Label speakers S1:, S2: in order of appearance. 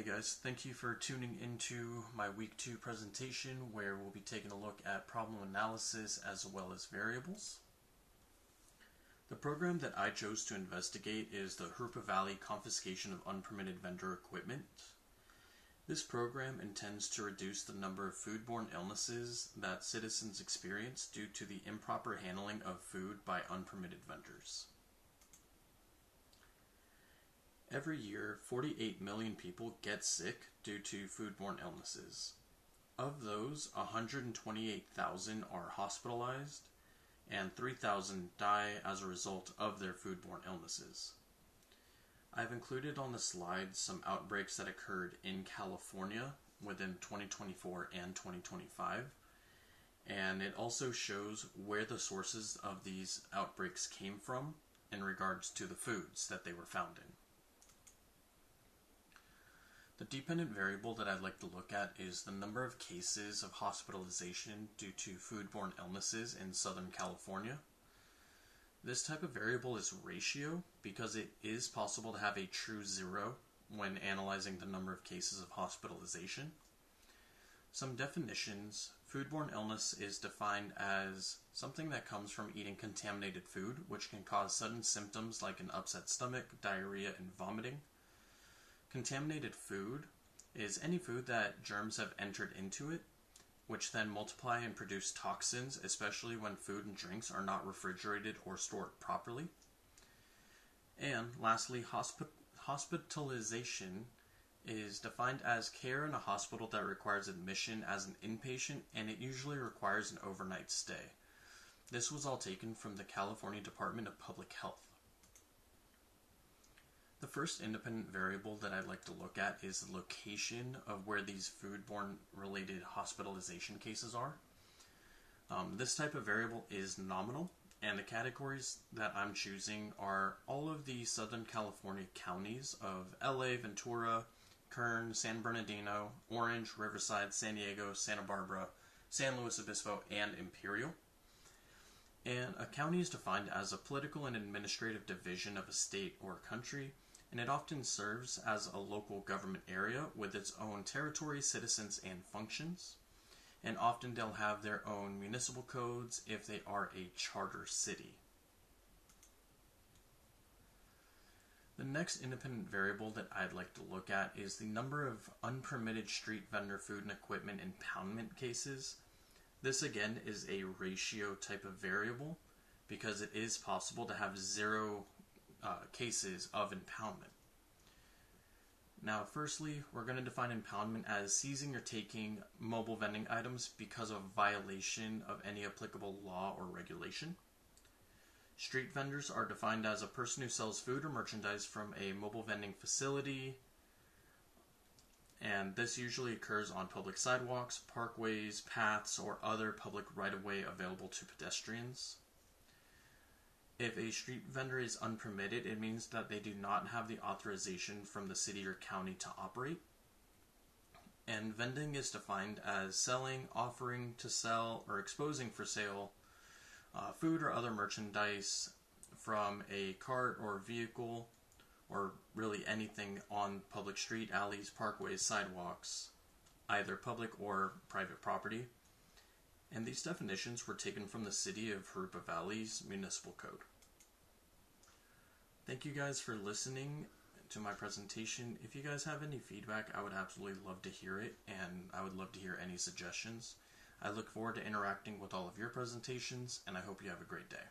S1: Hey guys, thank you for tuning into my week 2 presentation where we'll be taking a look at problem analysis as well as variables. The program that I chose to investigate is the Hrupa Valley Confiscation of Unpermitted Vendor Equipment. This program intends to reduce the number of foodborne illnesses that citizens experience due to the improper handling of food by unpermitted vendors. Every year, 48 million people get sick due to foodborne illnesses. Of those, 128,000 are hospitalized, and 3,000 die as a result of their foodborne illnesses. I've included on the slide some outbreaks that occurred in California within 2024 and 2025, and it also shows where the sources of these outbreaks came from in regards to the foods that they were found in. The dependent variable that I'd like to look at is the number of cases of hospitalization due to foodborne illnesses in Southern California. This type of variable is ratio because it is possible to have a true zero when analyzing the number of cases of hospitalization. Some definitions: foodborne illness is defined as something that comes from eating contaminated food, which can cause sudden symptoms like an upset stomach, diarrhea, and vomiting. Contaminated food is any food that germs have entered into it, which then multiply and produce toxins, especially when food and drinks are not refrigerated or stored properly. And lastly, hospitalization is defined as care in a hospital that requires admission as an inpatient, and it usually requires an overnight stay. This was all taken from the California Department of Public Health. The first independent variable that I'd like to look at is the location of where these foodborne related hospitalization cases are. This type of variable is nominal, and the categories that I'm choosing are all of the Southern California counties of LA, Ventura, Kern, San Bernardino, Orange, Riverside, San Diego, Santa Barbara, San Luis Obispo, and Imperial. And a county is defined as a political and administrative division of a state or country, and it often serves as a local government area with its own territory, citizens, and functions. And often they'll have their own municipal codes if they are a charter city. The next independent variable that I'd like to look at is the number of unpermitted street vendor food and equipment impoundment cases. This again is a ratio type of variable because it is possible to have zero cases of impoundment. Now, firstly, we're going to define impoundment as seizing or taking mobile vending items because of violation of any applicable law or regulation. Street vendors are defined as a person who sells food or merchandise from a mobile vending facility, and this usually occurs on public sidewalks, parkways, paths, or other public right-of-way available to pedestrians. If a street vendor is unpermitted, it means that they do not have the authorization from the city or county to operate. And vending is defined as selling, offering to sell, or exposing for sale food or other merchandise from a cart or vehicle, or really anything on public street, alleys, parkways, sidewalks, either public or private property. And these definitions were taken from the City of Hrupa Valley's Municipal Code. Thank you guys for listening to my presentation. If you guys have any feedback, I would absolutely love to hear it, and I would love to hear any suggestions. I look forward to interacting with all of your presentations, and I hope you have a great day.